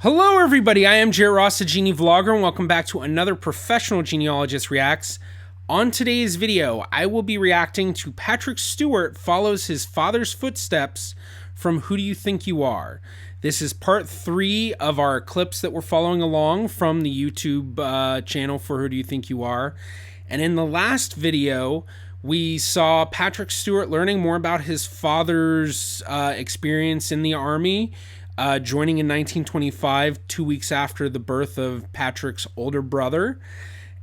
Hello everybody, I am Jared Ross, the GeneaVlogger, and welcome back to another Professional Genealogist Reacts. On today's video, I will be reacting to Patrick Stewart follows his father's footsteps from Who Do You Think You Are? This is part 3 of our clips that we're following along from the YouTube channel for Who Do You Think You Are? And in the last video, we saw Patrick Stewart learning more about his father's experience in the Army, joining in 1925, 2 weeks after the birth of Patrick's older brother,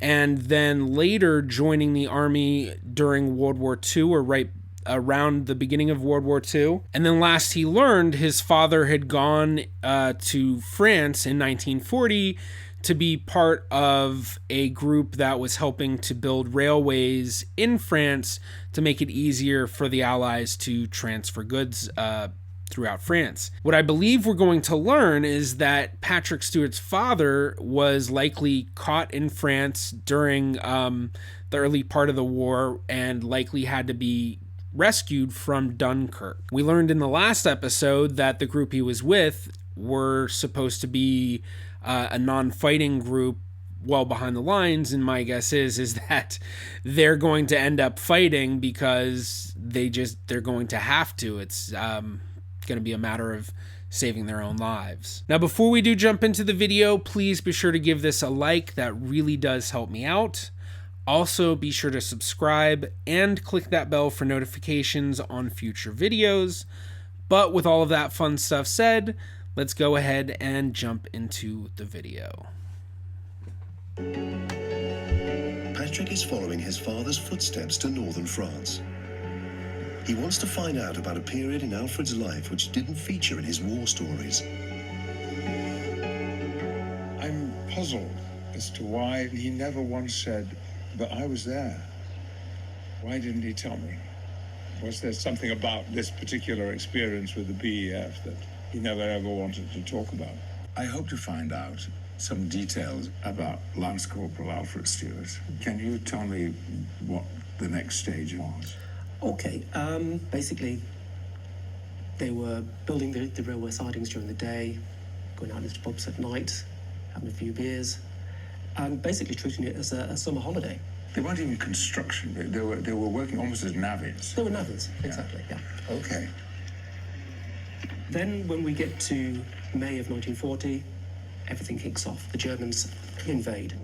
and then later joining the Army during World War II, or right around the beginning of World War II. And then last he learned, his father had gone to France in 1940 to be part of a group that was helping to build railways in France to make it easier for the Allies to transfer goods throughout France. What I believe we're going to learn is that Patrick Stewart's father was likely caught in France during the early part of the war and likely had to be rescued from Dunkirk. We learned in the last episode that the group he was with were supposed to be a non-fighting group well behind the lines, and my guess is that they're going to end up fighting because they're going to have to. It's going to be a matter of saving their own lives. Now, before we do jump into the video, please be sure to give this a like. That really does help me out. Also, be sure to subscribe and click that bell for notifications on future videos. But with all of that fun stuff said, let's go ahead and jump into the video. Patrick is following his father's footsteps to northern France. He wants to find out about a period in Alfred's life which didn't feature in his war stories. I'm puzzled as to why he never once said, "But I was there." Why didn't he tell me? Was there something about this particular experience with the BEF that he never ever wanted to talk about? I hope to find out some details about Lance Corporal Alfred Stewart. Can you tell me what the next stage was? Okay, basically, they were building the railway sidings during the day, going out into pubs at night, having a few beers, and basically treating it as a summer holiday. They weren't even construction. They were working almost as navvies. They were navvies, exactly, yeah. Okay. Then when we get to May of 1940, everything kicks off. The Germans invade.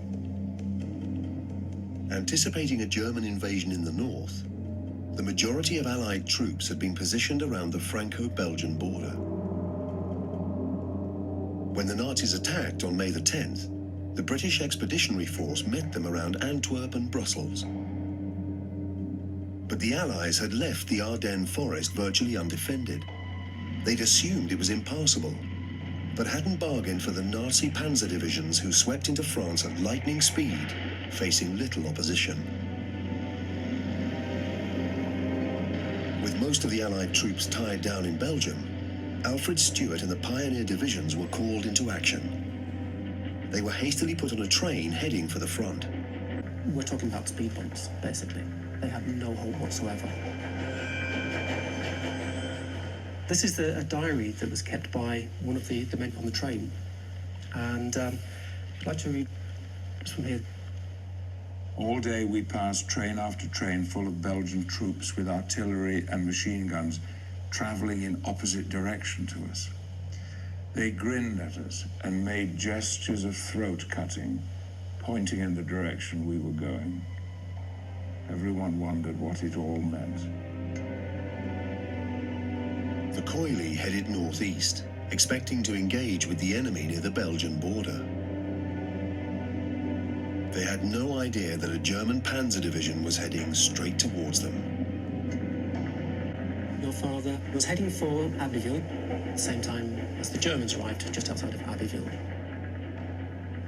Anticipating a German invasion in the north, the majority of Allied troops had been positioned around the Franco-Belgian border. When the Nazis attacked on May the 10th, the British Expeditionary Force met them around Antwerp and Brussels. But the Allies had left the Ardennes forest virtually undefended. They'd assumed it was impassable, but hadn't bargained for the Nazi panzer divisions who swept into France at lightning speed, facing little opposition. With most of the Allied troops tied down in Belgium, Alfred Stewart and the pioneer divisions were called into action. They were hastily put on a train heading for the front. We're talking about speed bumps, basically. They had no hope whatsoever. This is a diary that was kept by one of the men on the train. And I'd like to read just from here. All day we passed train after train full of Belgian troops with artillery and machine guns traveling in opposite direction to us. They grinned at us and made gestures of throat cutting, pointing in the direction we were going. Everyone wondered what it all meant. The Coily headed northeast, expecting to engage with the enemy near the Belgian border. They had no idea that a German panzer division was heading straight towards them. Your father was heading for Abbeville at the same time as the Germans arrived just outside of Abbeville.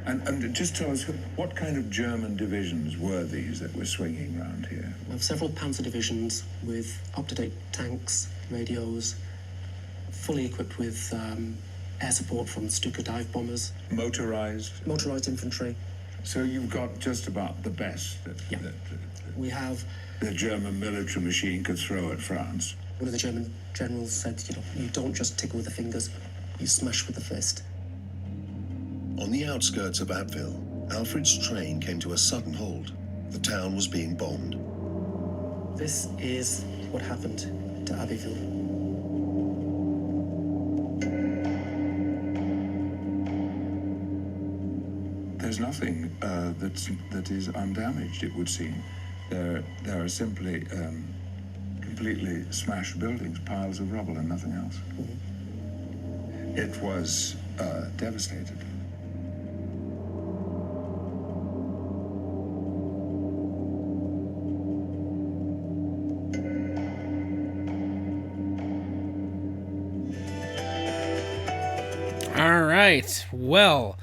And just tell us, what kind of German divisions were these that were swinging around here? We have several panzer divisions with up-to-date tanks, radios, fully equipped with air support from Stuka dive bombers. Motorized Infantry. So you've got just about the best that We have... the German military machine could throw at France. One of the German generals said, you don't just tickle with the fingers, you smash with the fist. On the outskirts of Abbeville, Alfred's train came to a sudden halt. The town was being bombed. This is what happened to Abbeville. There's nothing that is undamaged, it would seem. There are simply completely smashed buildings, piles of rubble and nothing else. It was devastated. All right. Well,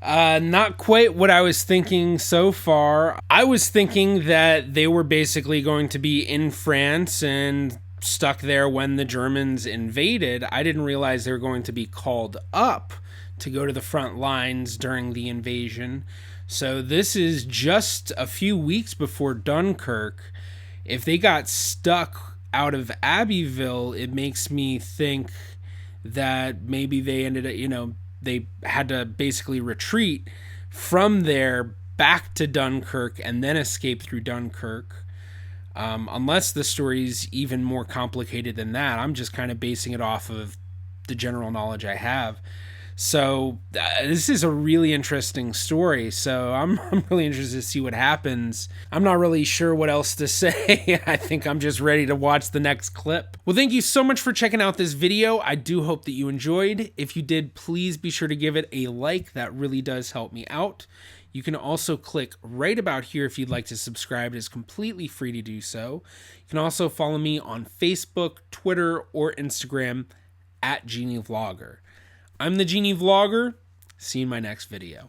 not quite what I was thinking so far. I was thinking that they were basically going to be in France and stuck there when the Germans invaded. I didn't realize they were going to be called up to go to the front lines during the invasion. So this is just a few weeks before Dunkirk. If they got stuck out of Abbeville, it makes me think that maybe they ended up, they had to basically retreat from there back to Dunkirk and then escape through Dunkirk. Unless the story's even more complicated than that. I'm just kind of basing it off of the general knowledge I have. So this is a really interesting story. So I'm really interested to see what happens. I'm not really sure what else to say. I think I'm just ready to watch the next clip. Well, thank you so much for checking out this video. I do hope that you enjoyed. If you did, please be sure to give it a like. That really does help me out. You can also click right about here if you'd like to subscribe. It is completely free to do so. You can also follow me on Facebook, Twitter, or Instagram at GeneaVlogger. I'm the GeneaVlogger. See you in my next video.